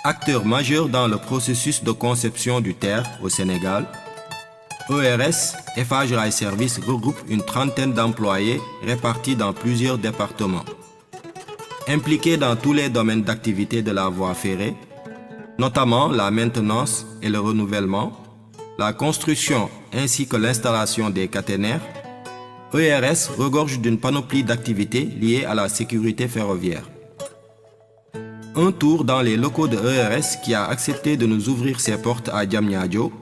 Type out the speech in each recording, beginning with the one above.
Acteur majeur dans le processus de conception du TER au Sénégal, ERS, Eiffage Rail Service regroupe une trentaine d'employés répartis dans plusieurs départements. Impliqués dans tous les domaines d'activité de la voie ferrée, notamment la maintenance et le renouvellement, la construction ainsi que l'installation des caténaires, ERS regorge d'une panoplie d'activités liées à la sécurité ferroviaire. Un tour dans les locaux de ERS qui a accepté de nous ouvrir ses portes à Diamniadio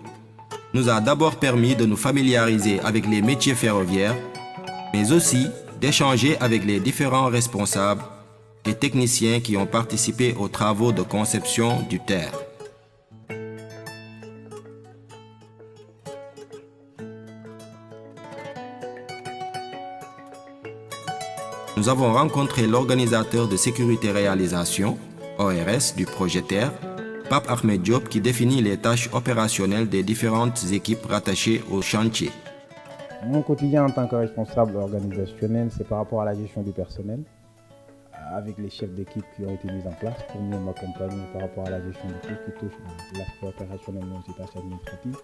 nous a d'abord permis de nous familiariser avec les métiers ferroviaires, mais aussi d'échanger avec les différents responsables et techniciens qui ont participé aux travaux de conception du TER. Nous avons rencontré l'organisateur de sécurité réalisation, ORS, du projet TER, Pape Ahmed Diop, qui définit les tâches opérationnelles des différentes équipes rattachées au chantier. Mon quotidien en tant que responsable organisationnel, c'est par rapport à la gestion du personnel, avec les chefs d'équipe qui ont été mis en place pour mieux m'accompagner par rapport à la gestion de tout qui touche à l'aspect opérationnel mais aussi tâches administratives.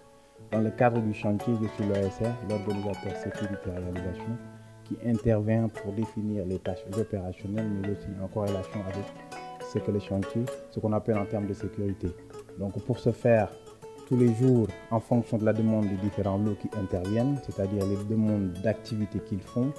Dans le cadre du chantier, je suis l'OSR, l'organisateur sécurité et réalisation, qui intervient pour définir les tâches opérationnelles, mais aussi en corrélation avec ce que les chantiers, ce qu'on appelle en termes de sécurité. Donc pour ce faire, tous les jours, en fonction de la demande des différents lots qui interviennent, c'est-à-dire les demandes d'activités qu'ils font,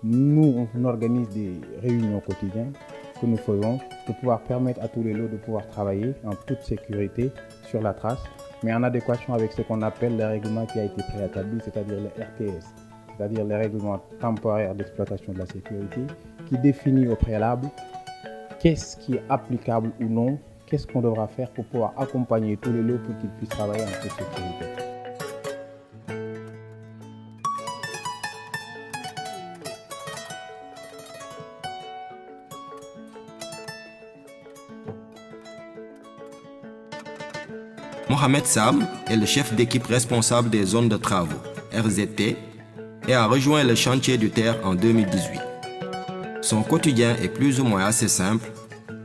nous, on organise des réunions quotidiennes que nous faisons pour pouvoir permettre à tous les lots de pouvoir travailler en toute sécurité sur la trace, mais en adéquation avec ce qu'on appelle le règlement qui a été préétabli, c'est-à-dire le RTS, c'est-à-dire le règlement temporaire d'exploitation de la sécurité, qui définit au préalable qu'est-ce qui est applicable ou non, qu'est-ce qu'on devra faire pour pouvoir accompagner tous les lots pour qu'ils puissent travailler en toute sécurité. Mohamed Sam est le chef d'équipe responsable des zones de travaux, RZT, et a rejoint le chantier du TER en 2018. Son quotidien est plus ou moins assez simple,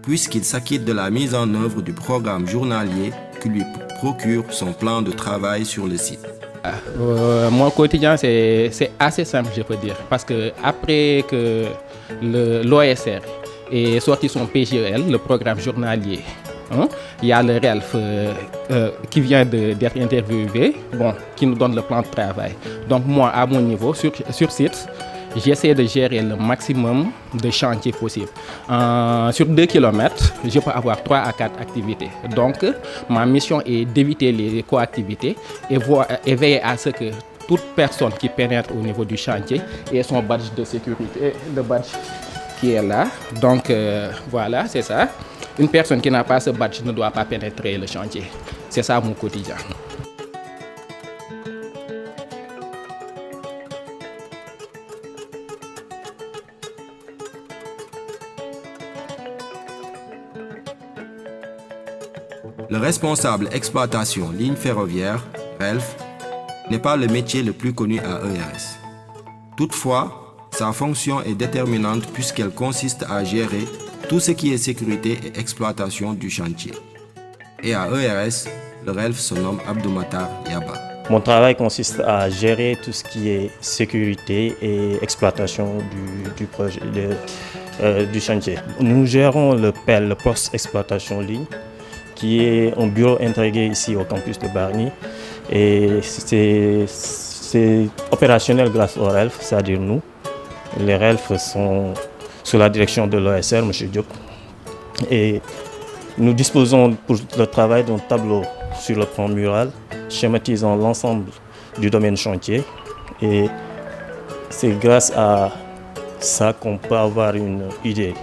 puisqu'il s'acquitte de la mise en œuvre du programme journalier qui lui procure son plan de travail sur le site. Mon quotidien, c'est assez simple, je peux dire, parce que après que l'OSR ait sorti son PGEL, le programme journalier, il y a le RELF qui vient d'être interviewé, qui nous donne le plan de travail. Donc moi, à mon niveau, sur site, j'essaie de gérer le maximum de chantiers possible. Sur 2 km, je peux avoir 3 à 4 activités. Donc, ma mission est d'éviter les coactivités et veiller à ce que toute personne qui pénètre au niveau du chantier ait son badge de sécurité, le badge qui est là. Donc, voilà, c'est ça. Une personne qui n'a pas ce badge ne doit pas pénétrer le chantier. C'est ça mon quotidien. Le responsable exploitation ligne ferroviaire, RELF, n'est pas le métier le plus connu à ERS. Toutefois, sa fonction est déterminante puisqu'elle consiste à gérer tout ce qui est sécurité et exploitation du chantier. Et à ERS, le RELF se nomme Abdoumatar Yaba. Mon travail consiste à gérer tout ce qui est sécurité et exploitation du projet, du chantier. Nous gérons le PEL, le poste exploitation ligne, qui est un bureau intégré ici au campus de Bargny. Et c'est opérationnel grâce au RELF, c'est-à-dire nous. Les RELF sont sous la direction de l'OSR, M. Diop. Et nous disposons pour le travail d'un tableau sur le plan mural, schématisant l'ensemble du domaine chantier. Et c'est grâce à ça qu'on peut avoir une idée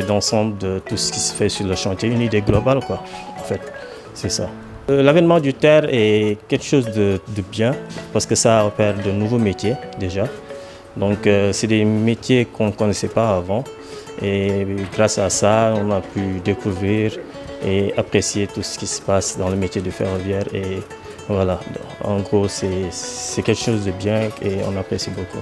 d'ensemble de tout ce qui se fait sur le chantier, une idée globale, quoi, en fait, c'est ça. L'avènement du TER est quelque chose de bien, parce que ça opère de nouveaux métiers, déjà. Donc, c'est des métiers qu'on ne connaissait pas avant. Et grâce à ça, on a pu découvrir et apprécier tout ce qui se passe dans le métier de ferroviaire. Et voilà, en gros, c'est quelque chose de bien et on apprécie beaucoup.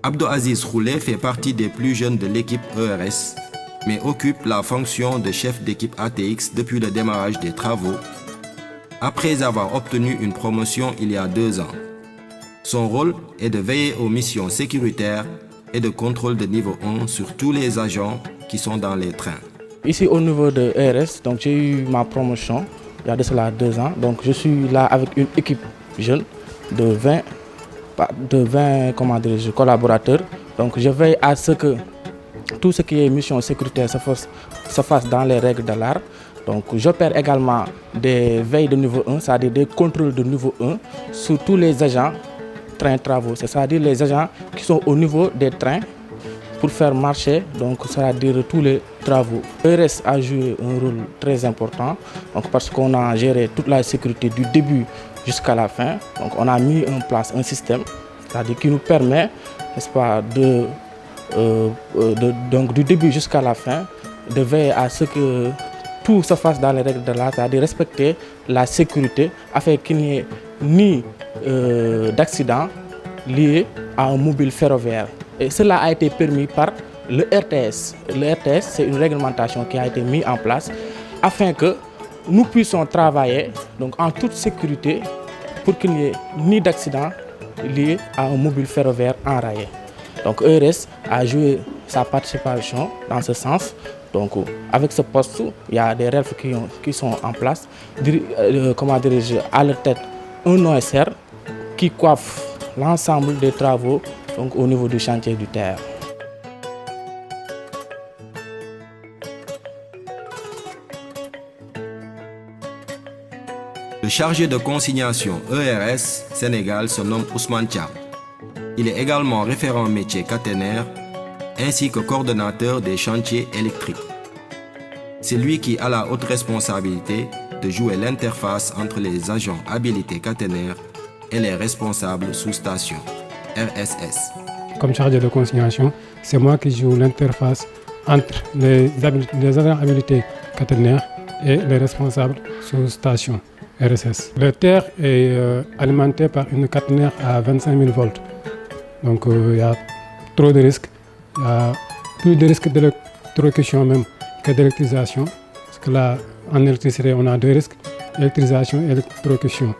Abdou Aziz Roulé fait partie des plus jeunes de l'équipe ERS, mais occupe la fonction de chef d'équipe ATX depuis le démarrage des travaux, après avoir obtenu une promotion il y a 2 ans. Son rôle est de veiller aux missions sécuritaires et de contrôle de niveau 1 sur tous les agents qui sont dans les trains. Ici au niveau de ERS, donc j'ai eu ma promotion il y a de cela 2 ans. Donc je suis là avec une équipe jeune de 20 collaborateurs. Donc je veille à ce que tout ce qui est mission sécuritaire se fasse dans les règles de l'art. Donc j'opère également des veilles de niveau 1, c'est-à-dire des contrôles de niveau 1 sur tous les agents trains travaux, c'est-à-dire les agents qui sont au niveau des trains pour faire marcher, donc c'est-à-dire tous les travaux. ERS a joué un rôle très important donc parce qu'on a géré toute la sécurité du début jusqu'à la fin. Donc on a mis en place un système, c'est-à-dire qui nous permet, n'est-ce pas, donc du début jusqu'à la fin, de veiller à ce que tout se fasse dans les règles de l'art, c'est-à-dire respecter la sécurité afin qu'il n'y ait ni d'accident lié à un mobile ferroviaire. Et cela a été permis par le RTS. Le RTS, c'est une réglementation qui a été mise en place afin que nous puissions travailler donc, en toute sécurité pour qu'il n'y ait ni d'accident lié à un mobile ferroviaire enrayé. Donc ERS a joué sa participation dans ce sens. Donc avec ce poste, il y a des règles qui sont en place. À leur tête un OSR qui coiffe l'ensemble des travaux donc, au niveau du chantier du TER. Le chargé de consignation ERS Sénégal se nomme Ousmane Thiam. Il est également référent métier caténaire ainsi que coordonnateur des chantiers électriques. C'est lui qui a la haute responsabilité de jouer l'interface entre les agents habilités caténaires et les responsables sous-station, RSS. Comme chargé de consignation, c'est moi qui joue l'interface entre les agents habilités caténaires et les responsables sous-station, RSS. Le TER est alimenté par une caténaire à 25 000 volts. Donc il y a trop de risques. Il y a plus de risques d'électrocution même que d'électrisation. Parce que là, en électricité, on a 2 risques, électrisation et électrocution.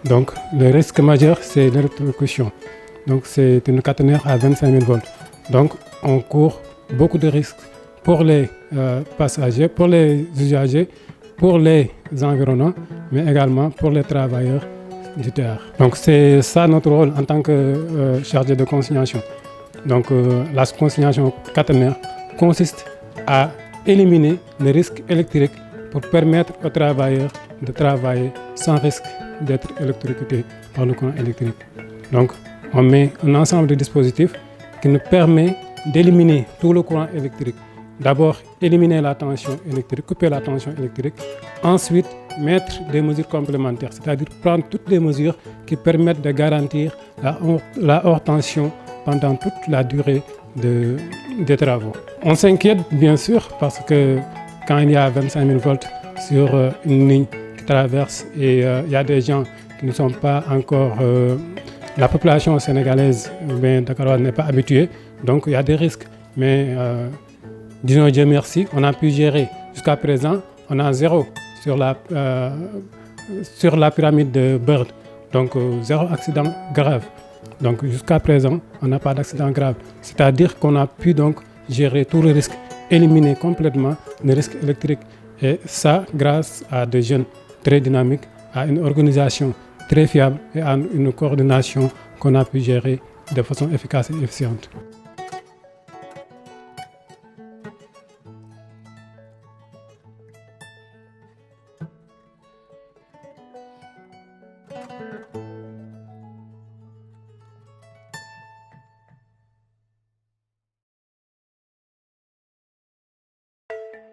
Donc le risque majeur, c'est l'électrocution. Donc c'est une caténaire à 25 000 volts. Donc on court beaucoup de risques pour les passagers, pour les usagers, pour les environnants, mais également pour les travailleurs du TER. Donc c'est ça notre rôle en tant que chargé de consignation. Donc la consignation caténaire consiste à éliminer les risques électriques pour permettre aux travailleurs de travailler sans risque d'être électrocutés par le courant électrique. Donc on met un ensemble de dispositifs qui nous permet d'éliminer tout le courant électrique. D'abord, éliminer la tension électrique, couper la tension électrique. Ensuite, mettre des mesures complémentaires, c'est-à-dire prendre toutes les mesures qui permettent de garantir la haute tension pendant toute la durée des travaux. On s'inquiète bien sûr parce que quand il y a 25 000 volts sur une ligne qui traverse et il y a des gens qui ne sont pas encore... la population sénégalaise, Dakaroise, n'est pas habituée, donc il y a des risques. Mais disons Dieu merci, on a pu gérer. Jusqu'à présent, on a 0 sur la pyramide de Bird, donc 0 accident grave. Donc jusqu'à présent, on n'a pas d'accident grave. C'est-à-dire qu'on a pu donc gérer tout le risque, éliminer complètement les risques électriques. Et ça, grâce à des jeunes très dynamiques, à une organisation très fiable et à une coordination qu'on a pu gérer de façon efficace et efficiente.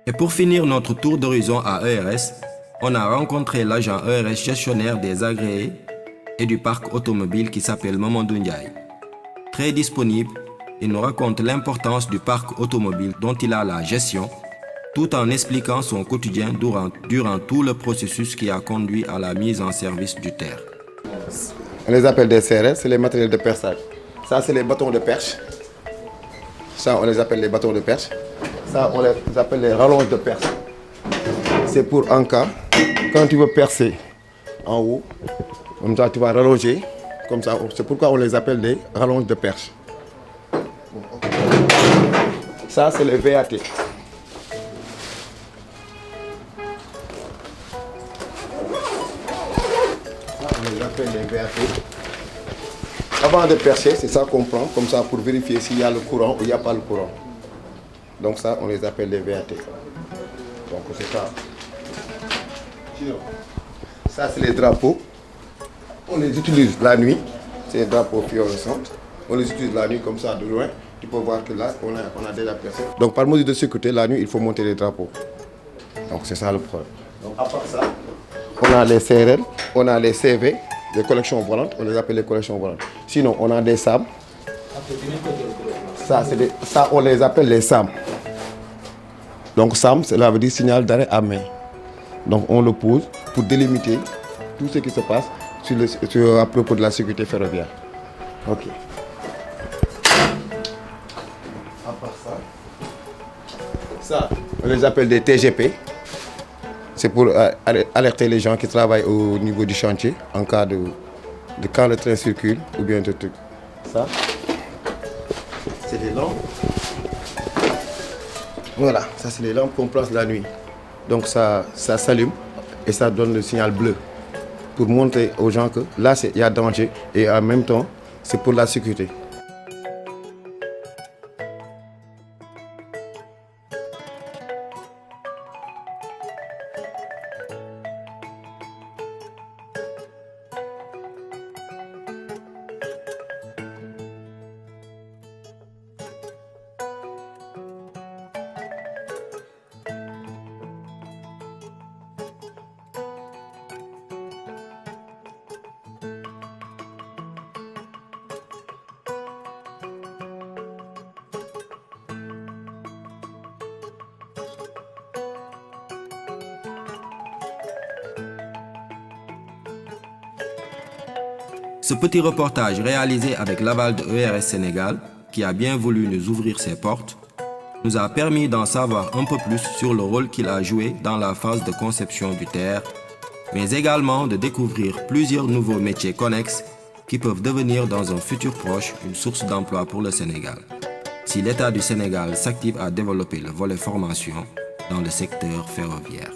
Et pour finir notre tour d'horizon à ERS, on a rencontré l'agent ERS gestionnaire des agréés et du parc automobile qui s'appelle Mamadou Ndiaye. Très disponible, il nous raconte l'importance du parc automobile dont il a la gestion, tout en expliquant son quotidien durant tout le processus qui a conduit à la mise en service du TER. On les appelle des CRS, c'est les matériels de perçage. Ça, c'est les bâtons de perche Ça, on les appelle les bâtons de perche. Ça, on les appelle les rallonges de perche. C'est pour en cas, quand tu veux percer en haut, comme ça, tu vas rallonger. Comme ça, c'est pourquoi on les appelle des rallonges de perche. Ça, c'est les VAT. On les appelle les VAT. Avant de percer, c'est ça qu'on prend, comme ça, pour vérifier s'il y a le courant ou il n'y a pas le courant. Donc ça, on les appelle les VAT. Donc c'est ça. Ça, c'est les drapeaux. On les utilise la nuit. C'est des drapeaux fluorescents. On les utilise la nuit comme ça, de loin. Tu peux voir que là, on a déjà percé. Donc par mesure de sécurité, la nuit, il faut monter les drapeaux. Donc c'est ça le problème. Donc à part ça, on a les CRL, on a les CV, les collections volantes, on les appelle les collections volantes. Sinon, on a des SAM. Ça, on les appelle les SAM. Donc SAM, cela veut dire signal d'arrêt à main. Donc on le pose pour délimiter tout ce qui se passe à propos de la sécurité ferroviaire. Ok. À part ça, on les appelle des TGP. C'est pour alerter les gens qui travaillent au niveau du chantier en cas de quand le train circule ou bien de trucs. Ça, c'est des lampes. Voilà, ça c'est les lampes qu'on place la nuit. Donc ça s'allume et ça donne le signal bleu pour montrer aux gens que là il y a danger et en même temps c'est pour la sécurité. Ce petit reportage réalisé avec l'aval de ERS Sénégal, qui a bien voulu nous ouvrir ses portes, nous a permis d'en savoir un peu plus sur le rôle qu'il a joué dans la phase de conception du TER, mais également de découvrir plusieurs nouveaux métiers connexes qui peuvent devenir dans un futur proche une source d'emploi pour le Sénégal, si l'État du Sénégal s'active à développer le volet formation dans le secteur ferroviaire.